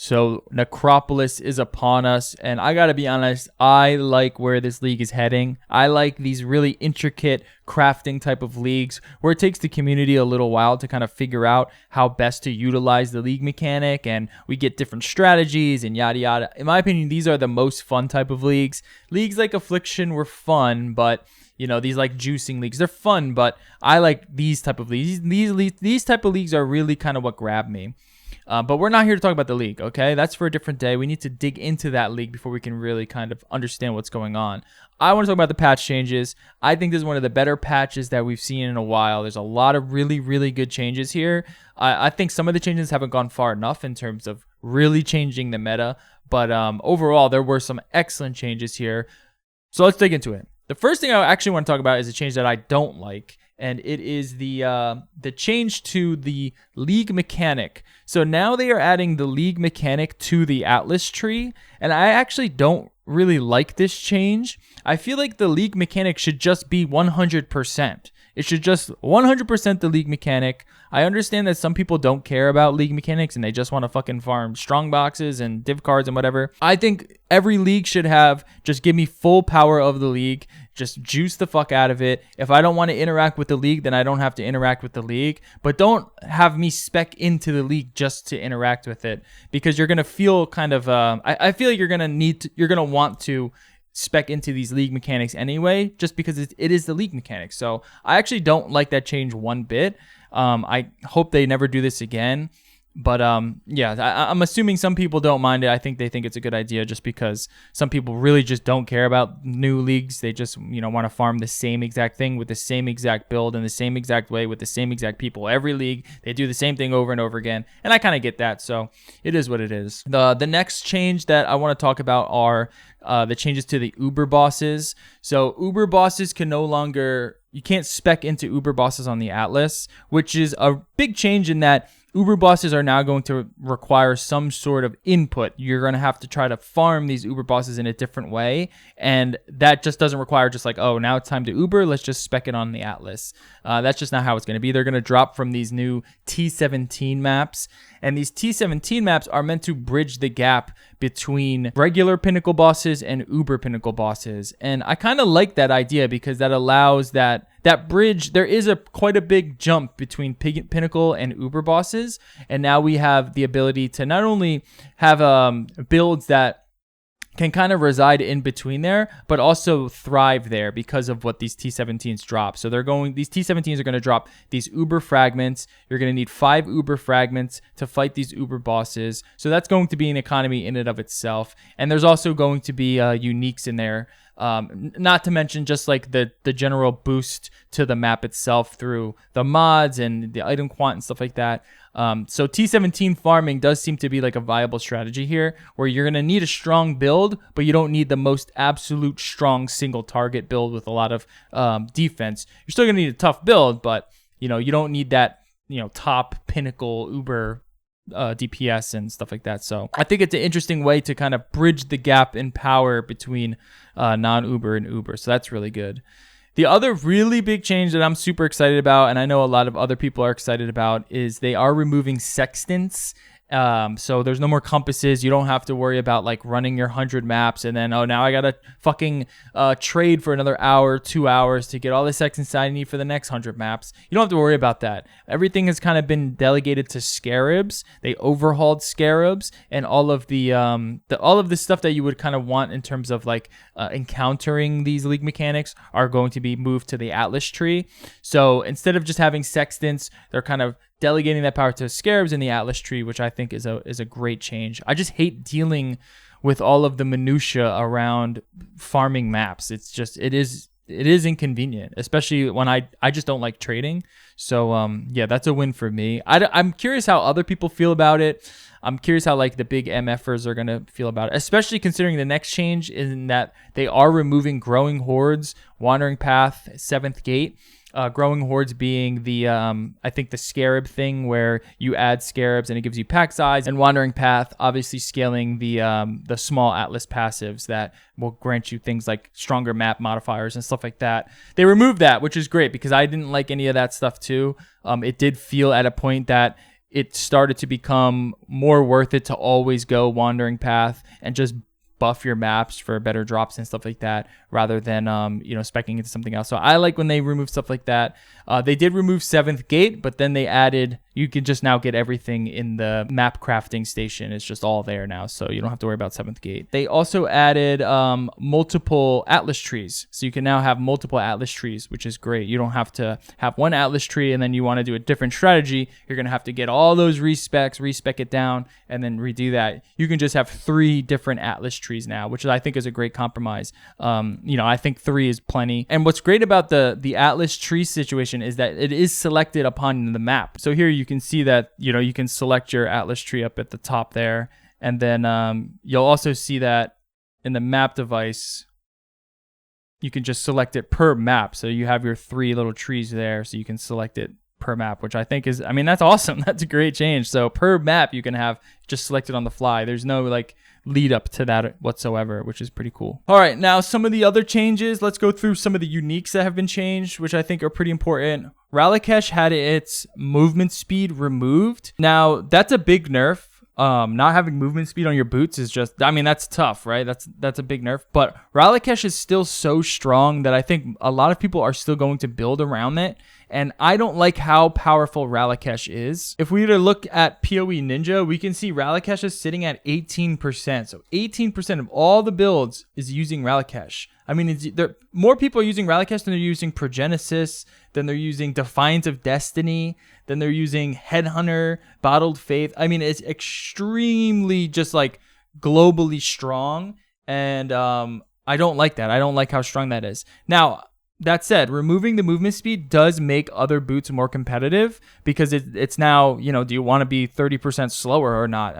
So Necropolis is upon us, and I gotta be honest, I like where this league is heading. I like these really intricate crafting type of leagues where it takes the community a little while to kind of figure out how best to utilize the league mechanic, and we get different strategies and yada yada. In my opinion, these are the most fun type of leagues. Leagues like Affliction were fun, but these like juicing leagues, they're fun, but I like these type of leagues. These type of leagues are really kind of what grabbed me. But we're not here to talk about the league, okay? That's for a different day. We need to dig into that league before we can really kind of understand what's going on. I want to talk about the patch changes. I think this is one of the better patches that we've seen in a while. There's a lot of really, really good changes here. I think some of the changes haven't gone far enough in terms of really changing the meta. But overall, there were some excellent changes here. So let's dig into it. The first thing I actually want to talk about is a change that I don't like. And it is the change to the league mechanic. So now they are adding the league mechanic to the Atlas tree, and I actually don't really like this change. I feel like the league mechanic should just be 100%. It should just 100% the league mechanic. I understand that some people don't care about league mechanics and they just want to fucking farm strong boxes and div cards and whatever. I think every league should have, just give me full power of the league. Just juice the fuck out of it. If I don't want to interact with the league, then I don't have to interact with the league. But don't have me spec into the league just to interact with it, because you're going to feel kind of, I feel like you're going to want to spec into these league mechanics anyway, just because it is the league mechanics. So I actually don't like that change one bit. I hope they never do this again. But yeah, I'm assuming some people don't mind it. I think they think it's a good idea just because some people really just don't care about new leagues. They just, want to farm the same exact thing with the same exact build in the same exact way with the same exact people. Every league, they do the same thing over and over again. And I kind of get that. So it is what it is. The next change that I want to talk about are the changes to the Uber bosses. So Uber bosses can no longer, you can't spec into Uber bosses on the Atlas, which is a big change in that Uber bosses are now going to require some sort of input. You're going to have to try to farm these Uber bosses in a different way. And that just doesn't require just like, oh, now it's time to Uber. Let's just spec it on the Atlas. That's just not how it's going to be. They're going to drop from these new T17 maps. And these T17 maps are meant to bridge the gap between regular pinnacle bosses and Uber pinnacle bosses. And I kind of like that idea because that allows that bridge. There is quite a big jump between pinnacle and Uber bosses. And now we have the ability to not only have builds that can kind of reside in between there, but also thrive there because of what these T17s drop. So these T17s are going to drop these Uber fragments. You're going to need 5 Uber fragments to fight these Uber bosses. So that's going to be an economy in and of itself. And there's also going to be uniques in there. Not to mention just like the general boost to the map itself through the mods and the item quant and stuff like that. So T17 farming does seem to be like a viable strategy here, where you're going to need a strong build, but you don't need the most absolute strong single target build with a lot of defense. You're still going to need a tough build, but you don't need that top pinnacle Uber DPS and stuff like that. So I think it's an interesting way to kind of bridge the gap in power between non-Uber and Uber. So that's really good. The other really big change that I'm super excited about, and I know a lot of other people are excited about, is they are removing sextants. So there's no more compasses. You don't have to worry about like running your 100 maps and then, now I gotta fucking trade for another hour, 2 hours to get all the sextants I need for the next 100 maps. You don't have to worry about that. Everything has kind of been delegated to scarabs. They overhauled scarabs, and all of the stuff that you would kind of want in terms of like encountering these league mechanics are going to be moved to the Atlas tree. So instead of just having sextants, they're kind of delegating that power to scarabs in the Atlas tree, which I think is a great change. I just hate dealing with all of the minutia around farming maps. It's just it is inconvenient, especially when I just don't like trading. So yeah, that's a win for me. I'm curious how other people feel about it. I'm curious how like the big MFers are gonna feel about it, especially considering the next change in that they are removing Growing Hordes, Wandering Path, 7th Gate. Growing Hordes being the, I think the Scarab thing where you add Scarabs and it gives you pack size, and Wandering Path obviously scaling the small Atlas passives that will grant you things like stronger map modifiers and stuff like that. They removed that, which is great because I didn't like any of that stuff too. It did feel at a point that it started to become more worth it to always go Wandering Path and just buff your maps for better drops and stuff like that, rather than speccing into something else. So I like when they remove stuff like that. They did remove 7th Gate, but then they added, you can just now get everything in the map crafting station. It's just all there now, so you don't have to worry about 7th Gate. They also added multiple Atlas trees, so you can now have multiple Atlas trees, which is great. You don't have to have one Atlas tree and then you want to do a different strategy. You're going to have to get all those respec it down, and then redo that. You can just have 3 different Atlas trees now, which I think is a great compromise. I think 3 is plenty. And what's great about the Atlas tree situation is that it is selected upon the map. So here you can see that, you can select your Atlas tree up at the top there. And then you'll also see that in the map device, you can just select it per map. So you have your 3 little trees there, so you can select it per map, which I think is, that's awesome. That's a great change. So per map, you can have just selected on the fly. There's no lead up to that whatsoever, which is pretty cool. All right, now some of the other changes. Let's go through some of the uniques that have been changed, which I think are pretty important. Ralakesh had its movement speed removed. Now, that's a big nerf. Not having movement speed on your boots is just, that's tough, right? That's a big nerf. But Ralakesh is still so strong that I think a lot of people are still going to build around it. And I don't like how powerful Ralakesh is. If we were to look at PoE Ninja, we can see Ralakesh is sitting at 18%. So 18% of all the builds is using Ralakesh. More people are using Ralakesh than they're using Progenesis, than they're using Defiance of Destiny, than they're using Headhunter, Bottled Faith. It's extremely just globally strong. And I don't like that. I don't like how strong that is. Now, that said, removing the movement speed does make other boots more competitive, because it's now, do you want to be 30% slower or not?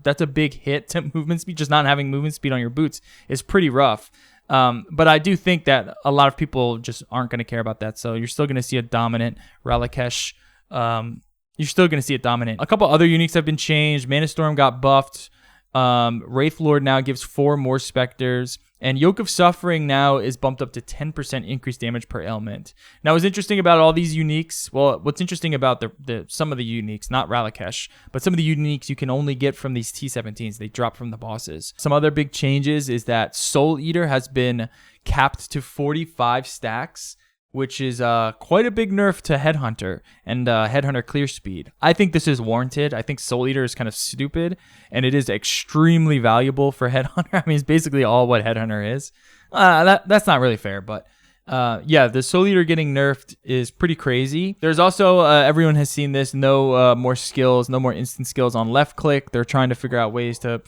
That's a big hit to movement speed. Just not having movement speed on your boots is pretty rough. But I do think that a lot of people just aren't going to care about that. So you're still going to see a dominant Ralakesh. You're still going to see it dominant. A couple other uniques have been changed. Mana Storm got buffed. Wraith Lord now gives 4 more specters. And Yoke of Suffering now is bumped up to 10% increased damage per ailment. Now, what's interesting about all these uniques, well, what's interesting about some of the uniques, not Ralakesh, but some of the uniques you can only get from these T17s. They drop from the bosses. Some other big changes is that Soul Eater has been capped to 45 stacks, which is quite a big nerf to Headhunter and Headhunter clear speed. I think this is warranted. I think Soul Eater is kind of stupid, and it is extremely valuable for Headhunter. It's basically all what Headhunter is. That's not really fair, but the Soul Eater getting nerfed is pretty crazy. There's also, everyone has seen this, no more skills, no more instant skills on left click. They're trying to figure out ways to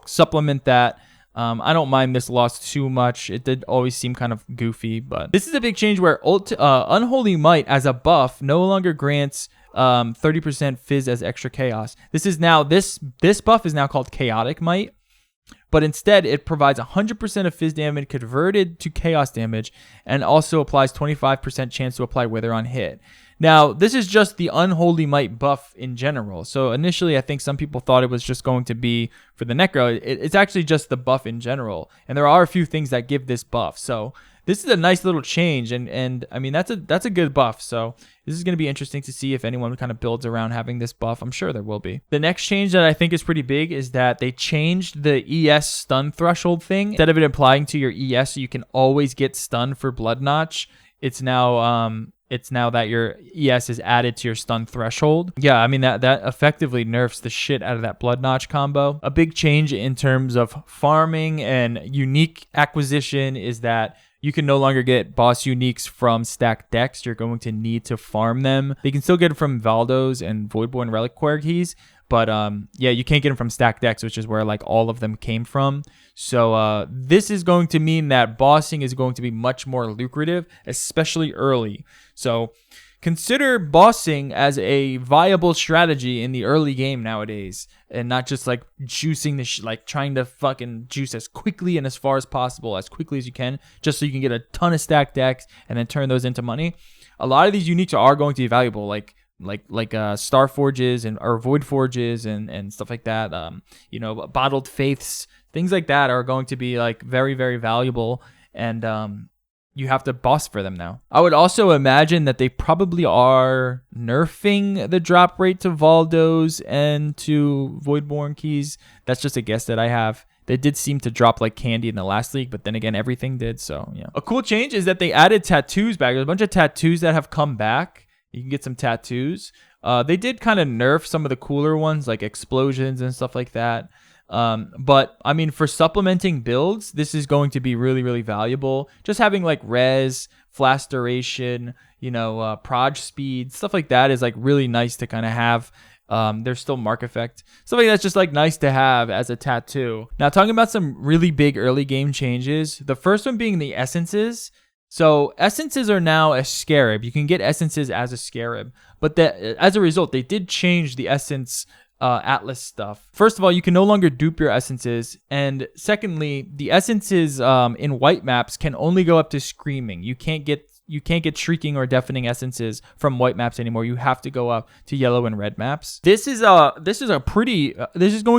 supplement that. I don't mind this loss too much. It did always seem kind of goofy, but this is a big change where Unholy Might as a buff no longer grants 30% Fizz as extra chaos. This buff is now called Chaotic Might, but instead it provides 100% of Fizz damage converted to chaos damage, and also applies 25% chance to apply Wither on hit. Now, this is just the Unholy Might buff in general. So initially, I think some people thought it was just going to be for the Necro. It's actually just the buff in general. And there are a few things that give this buff. So this is a nice little change. And that's a good buff. So this is going to be interesting to see if anyone kind of builds around having this buff. I'm sure there will be. The next change that I think is pretty big is that they changed the ES stun threshold thing. Instead of it applying to your ES, so you can always get stunned for Blood Notch, it's now that your ES is added to your stun threshold. Yeah, that effectively nerfs the shit out of that Blood Notch combo. A big change in terms of farming and unique acquisition is that you can no longer get boss uniques from stacked decks. You're going to need to farm them. They can still get it from Valdos and Voidborn Reliquary keys, but you can't get them from stacked decks, which is where all of them came from. So this is going to mean that bossing is going to be much more lucrative, especially early. So consider bossing as a viable strategy in the early game nowadays, and not just juicing the trying to fucking juice as quickly and as far as possible, as quickly as you can, just so you can get a ton of stacked decks and then turn those into money. A lot of these uniques are going to be valuable, like Star Forges or Void Forges and stuff like that. Bottled Faiths, things like that are going to be very, very valuable. And you have to boss for them now. I would also imagine that they probably are nerfing the drop rate to Valdos and to Voidborn keys. That's just a guess that I have. They did seem to drop like candy in the last league, but then again, everything did. So yeah. A cool change is that they added tattoos back. There's a bunch of tattoos that have come back. You can get some tattoos. They did kind of nerf some of the cooler ones like explosions and stuff like that. But I mean, for supplementing builds, this is going to be really, really valuable. Just having like res, flash duration, proj speed, stuff like that is like really nice to kind of have. There's still mark effect. Something that's just like nice to have as a tattoo. Now talking about some really big early game changes. The first one being the essences. So essences are now a scarab. You can get essences as a scarab, but as a result, they did change the essence Atlas stuff. First of all, you can no longer dupe your essences, and secondly, the essences in white maps can only go up to screaming. You can't get shrieking or deafening essences from white maps anymore. You have to go up to yellow and red maps. This is going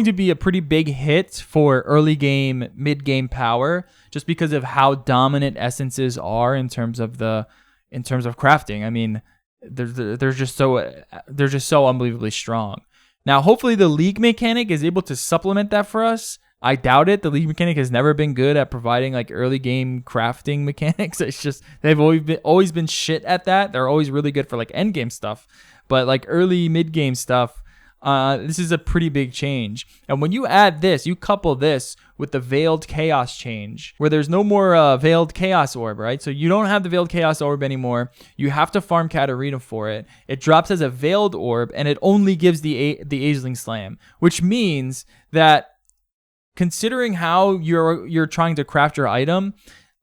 to be a pretty big hit for early game, mid game power, just because of how dominant essences are in terms of crafting. I mean, they're just so unbelievably strong. Now, hopefully the league mechanic is able to supplement that for us. I doubt it. The league mechanic has never been good at providing like early game crafting mechanics. It's just they've always been shit at that. They're always really good for like end game stuff, but like early mid game stuff, this is a pretty big change. And when you add this, you couple this with the Veiled Chaos change, where there's no more Veiled Chaos Orb, right? So you don't have the Veiled Chaos Orb anymore. You have to farm Katarina for it. It drops as a Veiled Orb, and it only gives the Aisling Slam, which means that considering how you're trying to craft your item,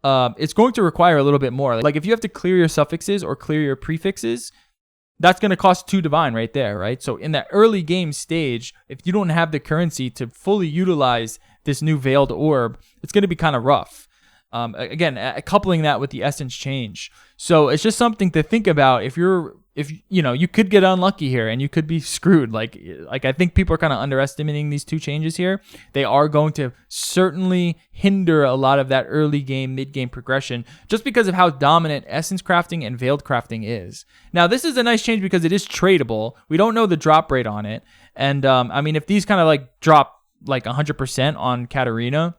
it's going to require a little bit more. Like if you have to clear your suffixes or clear your prefixes, that's going to cost 2 divine right there, right? So in that early game stage, if you don't have the currency to fully utilize this new Veiled Orb, it's going to be kind of rough. Again, coupling that with the essence change. So it's just something to think about. If you could get unlucky here and you could be screwed. Like I think people are kind of underestimating these 2 changes here. They are going to certainly hinder a lot of that early game, mid game progression just because of how dominant essence crafting and veiled crafting is. Now, this is a nice change because it is tradable. We don't know the drop rate on it. And I mean, if these kind of like drop like 100% on Katarina,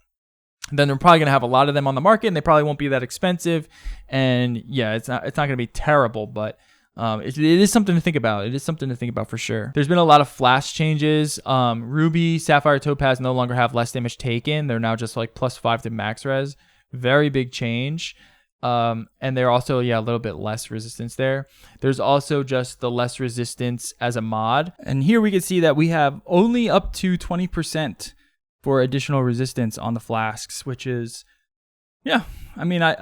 then they're probably going to have a lot of them on the market and they probably won't be that expensive. And yeah, it's not going to be terrible, but it is something to think about. It is something to think about for sure. There's been a lot of flash changes. Ruby, Sapphire, Topaz no longer have less damage taken. They're now just like +5 to max res. Very big change. And they're also, a little bit less resistance there. There's also just the less resistance as a mod. And here we can see that we have only up to 20% for additional resistance on the flasks, which is, I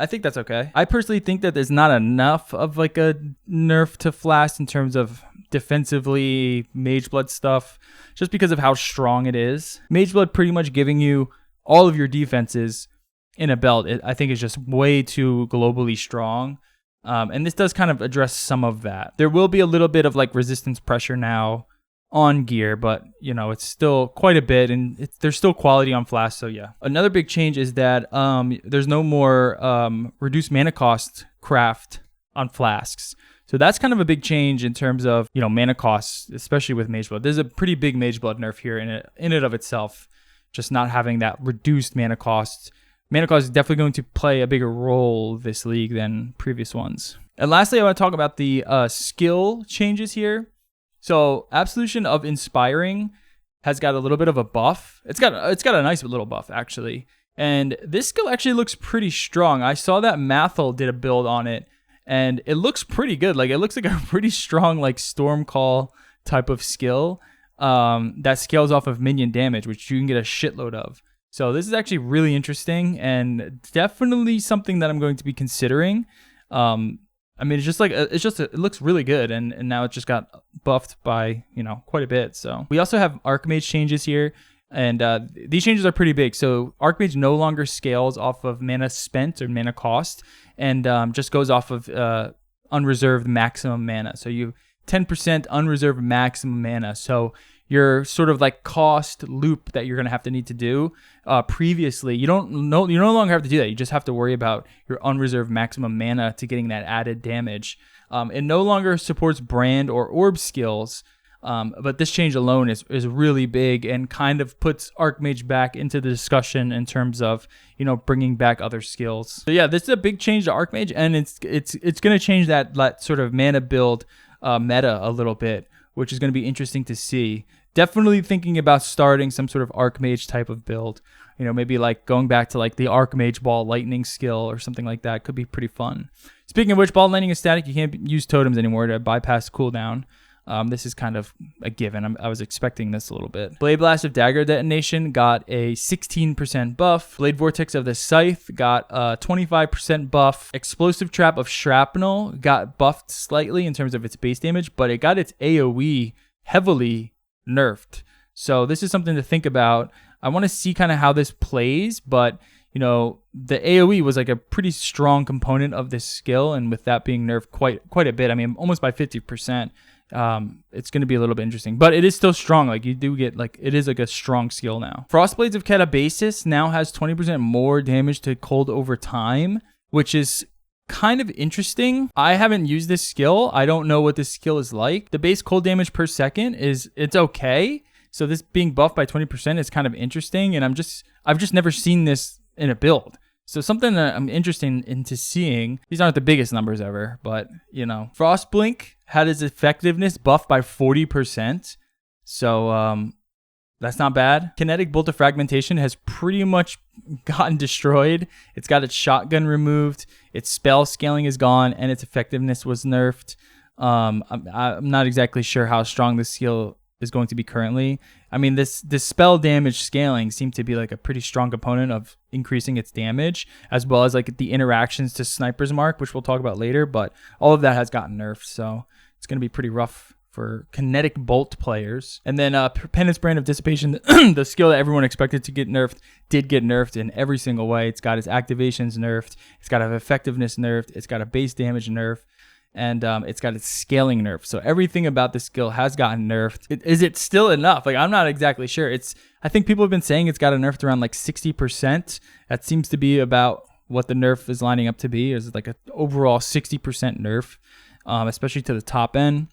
think that's okay. I personally think that there's not enough of like a nerf to flask in terms of defensively Mageblood stuff, just because of how strong it is. Mageblood pretty much giving you all of your defenses in a belt, I think is just way too globally strong. And this does kind of address some of that. There will be a little bit of like resistance pressure now on gear, but it's still quite a bit, and there's still quality on flask. So yeah, another big change is that there's no more reduced mana cost craft on flasks. So that's kind of a big change in terms of mana costs, especially with Mageblood. There's a pretty big Mageblood nerf here in it of itself, just not having that reduced mana cost. Mana cost is definitely going to play a bigger role this league than previous ones. And lastly, I want to talk about the skill changes here. So Absolution of Inspiring has got a little bit of a buff. It's got a nice little buff actually. And this skill actually looks pretty strong. I saw that Mathel did a build on it and it looks pretty good. Like it looks like a pretty strong like Stormcall type of skill that scales off of minion damage, which you can get a shitload of. So this is actually really interesting and definitely something that I'm going to be considering. It looks really good, and now it just got buffed by quite a bit. So we also have Archmage changes here, and these changes are pretty big. So Archmage no longer scales off of mana spent or mana cost, and just goes off of unreserved maximum mana. So you 10% unreserved maximum mana. So your sort of like cost loop that you're going to have to need to do previously. You no longer have to do that. You just have to worry about your unreserved maximum mana to getting that added damage. It no longer supports brand or orb skills, but this change alone is really big and kind of puts Archmage back into the discussion in terms of, you know, bringing back other skills. So yeah, this is a big change to Archmage, and it's going to change that sort of mana build meta a little bit, which is going to be interesting to see. Definitely thinking about starting some sort of Archmage type of build. You know, maybe like going back to like the Archmage Ball Lightning skill or something like that. Could be pretty fun. Speaking of which, Ball Lightning is static. You can't use totems anymore to bypass cooldown. This is kind of a given. I was expecting this a little bit. Blade Blast of Dagger Detonation got a 16% buff. Blade Vortex of the Scythe got a 25% buff. Explosive Trap of Shrapnel got buffed slightly in terms of its base damage, but it got its AoE heavily nerfed. So this is something to think about. I want to see kind of how this plays, but you know, the AoE was like a pretty strong component of this skill, and with that being nerfed quite a bit, I mean almost by 50%, it's going to be a little bit interesting, but it is still strong. Like you do get like, it is like a strong skill now. Frostblades of Catabasis now has 20% more damage to cold over time, which is kind of interesting. I haven't used this skill. I don't know what this skill is like. The base cold damage per second it's okay. So this being buffed by 20% is kind of interesting, and I've just never seen this in a build. So something that I'm interested into seeing. These aren't the biggest numbers ever, but you know, Frostblink had its effectiveness buffed by 40%. So that's not bad. Kinetic Bolt of Fragmentation has pretty much gotten destroyed. It's got its shotgun removed, its spell scaling is gone, and its effectiveness was nerfed. I'm not exactly sure how strong this skill is going to be currently. I mean, this spell damage scaling seemed to be like a pretty strong component of increasing its damage, as well as like the interactions to Sniper's Mark, which we'll talk about later, but all of that has gotten nerfed, so it's going to be pretty rough for Kinetic Bolt players. And then Penance Brand of Dissipation, the skill that everyone expected to get nerfed, did get nerfed in every single way. It's got its activations nerfed, it's got its effectiveness nerfed, it's got a base damage nerf, and it's got its scaling nerf. So everything about this skill has gotten nerfed. Is it still enough? Like, I'm not exactly sure. I think people have been saying it's got a nerf around like 60%. That seems to be about what the nerf is lining up to be, is like an overall 60% nerf, especially to the top end.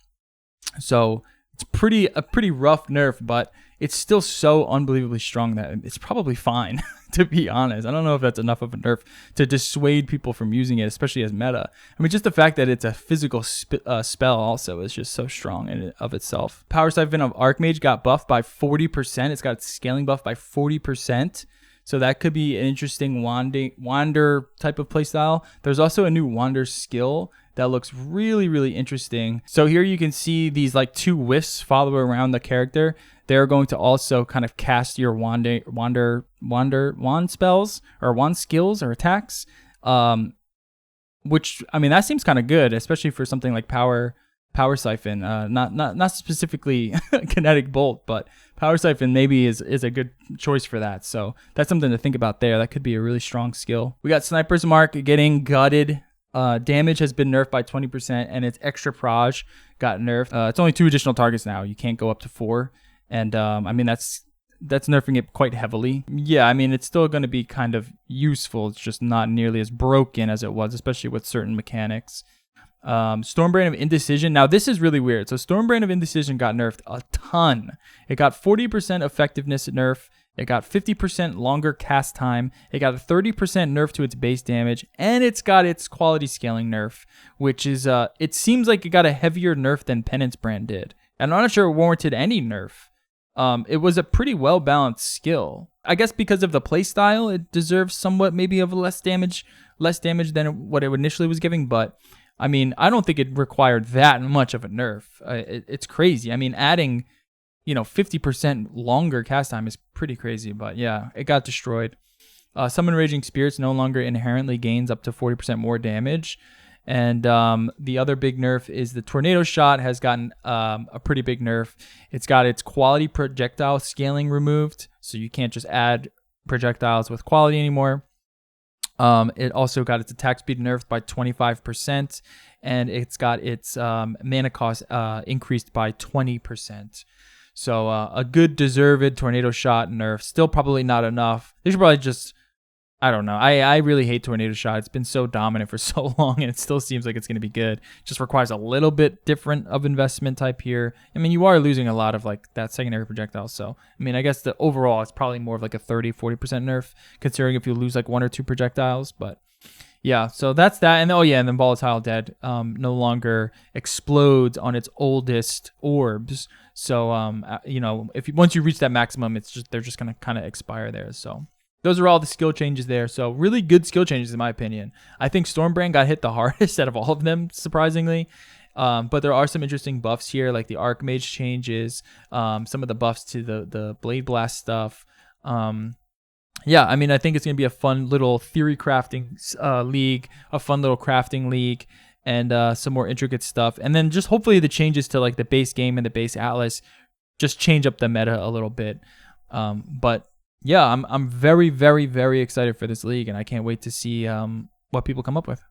So it's a pretty rough nerf, but it's still so unbelievably strong that it's probably fine, to be honest. I don't know if that's enough of a nerf to dissuade people from using it, especially as meta. I mean, just the fact that it's a physical spell also is just so strong in and of itself. Power Siphon of Archmage got buffed by 40%. It's got its scaling buff by 40%. So that could be an interesting Wander type of playstyle. There's also a new Wander skill that looks really, really interesting. So here you can see these like two wisps follow around the character. They're going to also kind of cast your wand spells or wand skills or attacks. Which, I mean, that seems kind of good, especially for something like Power Siphon. Not specifically Kinetic Bolt, but Power Siphon maybe is a good choice for that. So that's something to think about there. That could be a really strong skill. We got Sniper's Mark getting gutted. Damage has been nerfed by 20%, and its extra proj got nerfed. It's only 2 additional targets now. You can't go up to 4. And I mean, that's nerfing it quite heavily. Yeah, I mean, it's still going to be kind of useful. It's just not nearly as broken as it was, especially with certain mechanics. Stormbrand of Indecision. Now, this is really weird. So Stormbrand of Indecision got nerfed a ton. It got 40% effectiveness nerf. It got 50% longer cast time. It got a 30% nerf to its base damage, and it's got its quality scaling nerf, which is, it seems like it got a heavier nerf than Penance Brand did. And I'm not sure it warranted any nerf. It was a pretty well-balanced skill. I guess because of the playstyle, it deserves somewhat maybe of less damage than what it initially was giving, but I mean, I don't think it required that much of a nerf. It's crazy. I mean, adding, 50% longer cast time is pretty crazy, but yeah, it got destroyed. Summon Raging Spirits no longer inherently gains up to 40% more damage. And the other big nerf is the Tornado Shot has gotten a pretty big nerf. It's got its quality projectile scaling removed, so you can't just add projectiles with quality anymore. It also got its attack speed nerfed by 25%, and it's got its mana cost increased by 20%. So a good deserved tornado shot nerf. Still probably not enough. They should probably just, I don't know. I really hate tornado shot. It's been so dominant for so long, and it still seems like it's going to be good. It just requires a little bit different of investment type here. I mean, you are losing a lot of like that secondary projectile. So, I mean, I guess the overall it's probably more of like a 30-40% nerf, considering if you lose like 1 or 2 projectiles. But yeah, so that's that. And oh yeah, and then volatile dead no longer explodes on its oldest orbs. So you know, if once you reach that maximum, it's just they're just gonna kind of expire there. So those are all the skill changes there. So really good skill changes in my opinion. I think Stormbrand got hit the hardest out of all of them, surprisingly. But there are some interesting buffs here, like the Archmage changes, some of the buffs to the Blade Blast stuff. Yeah, I mean, I think it's going to be a fun little theory crafting league, a fun little crafting league, and some more intricate stuff. And then just hopefully the changes to like the base game and the base atlas just change up the meta a little bit. But yeah, I'm very, very, very excited for this league, and I can't wait to see what people come up with.